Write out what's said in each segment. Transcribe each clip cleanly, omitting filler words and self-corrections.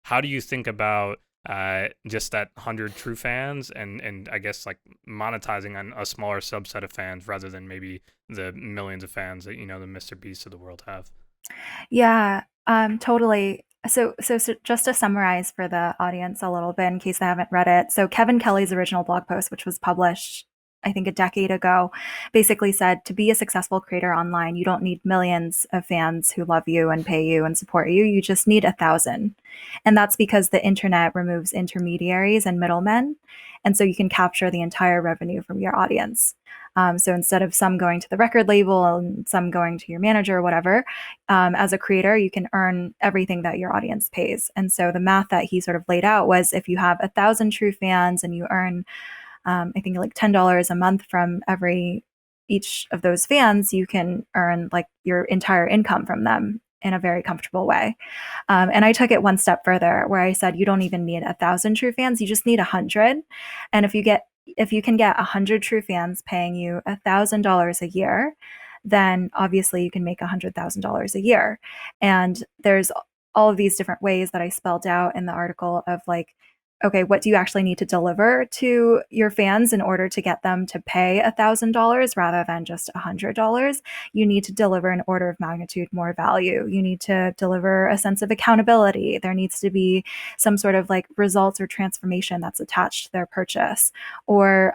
how do you think about just that 100 true fans and I guess like monetizing on a smaller subset of fans rather than maybe the millions of fans that the Mr. Beast of the world have? Yeah, totally. So just to summarize for the audience a little bit in case they haven't read it. So Kevin Kelly's original blog post, which was published, I think a decade ago, basically said to be a successful creator online, you don't need millions of fans who love you and pay you and support you. You just need 1,000. And that's because the internet removes intermediaries and middlemen. And so you can capture the entire revenue from your audience. So instead of some going to the record label and some going to your manager or whatever, as a creator, you can earn everything that your audience pays. And so the math that he sort of laid out was if you have 1,000 true fans and you earn, I think like $10 a month from every each of those fans, you can earn like your entire income from them in a very comfortable way. And I took it one step further where I said, you don't even need 1,000 true fans. You just need 100. And if you can get 100 true fans paying you $1,000 a year, then obviously you can make $100,000 a year. And there's all of these different ways that I spelled out in the article of like, okay, what do you actually need to deliver to your fans in order to get them to pay $1,000 rather than just $100? You need to deliver an order of magnitude more value. You need to deliver a sense of accountability. There needs to be some sort of like results or transformation that's attached to their purchase, or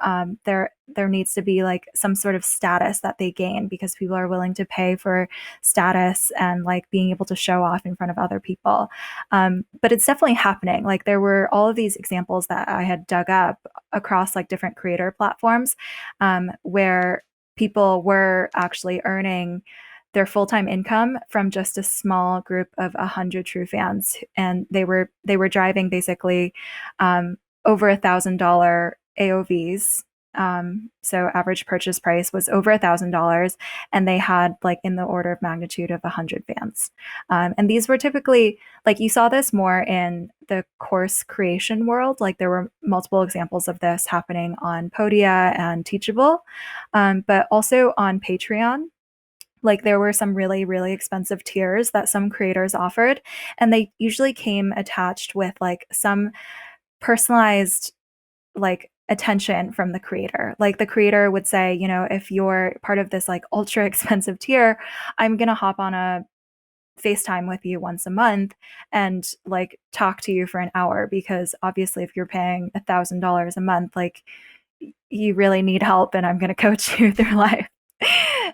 there needs to be like some sort of status that they gain because people are willing to pay for status and like being able to show off in front of other people. But it's definitely happening. Like there were all of these examples that I had dug up across like different creator platforms, where people were actually earning their full-time income from just a small group of 100 true fans, and they were driving basically over $1,000 AOVs. So average purchase price was over $1,000, and they had like in the order of magnitude of 100 fans. And these were typically like you saw this more in the course creation world. Like there were multiple examples of this happening on Podia and Teachable, but also on Patreon. Like there were some really, really expensive tiers that some creators offered, and they usually came attached with like some personalized like attention from the creator. Like the creator would say, if you're part of this like ultra expensive tier, I'm going to hop on a FaceTime with you once a month and like talk to you for an hour because obviously if you're paying $1,000 a month, like you really need help and I'm going to coach you through life.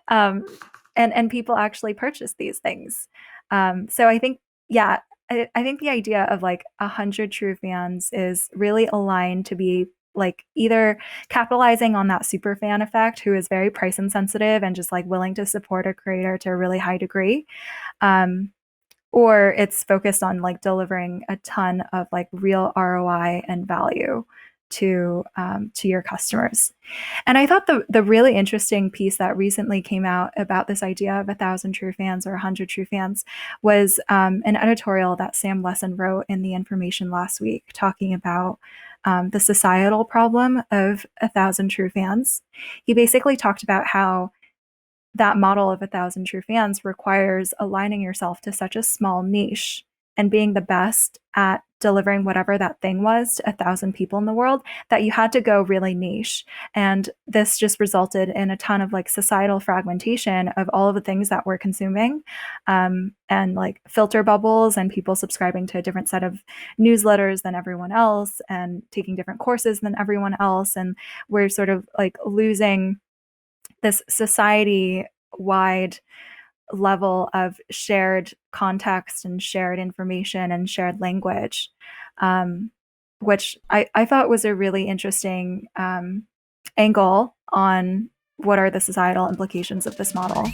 um, and people actually purchase these things. So I think, yeah, I think the idea of like 100 true fans is really aligned to be like either capitalizing on that super fan effect who is very price insensitive and just like willing to support a creator to a really high degree, um, or it's focused on like delivering a ton of like real ROI and value to your customers. And I thought the really interesting piece that recently came out about this idea of 1,000 true fans or 100 true fans was an editorial that Sam Lessin wrote in The Information last week, talking about the societal problem of 1,000 true fans. He basically talked about how that model of 1,000 true fans requires aligning yourself to such a small niche and being the best at delivering whatever that thing was to 1,000 people in the world that you had to go really niche. And this just resulted in a ton of like societal fragmentation of all of the things that we're consuming, and like filter bubbles and people subscribing to a different set of newsletters than everyone else and taking different courses than everyone else. And we're sort of like losing this society wide level of shared context and shared information and shared language, um, which I thought was a really interesting angle on what are the societal implications of this model.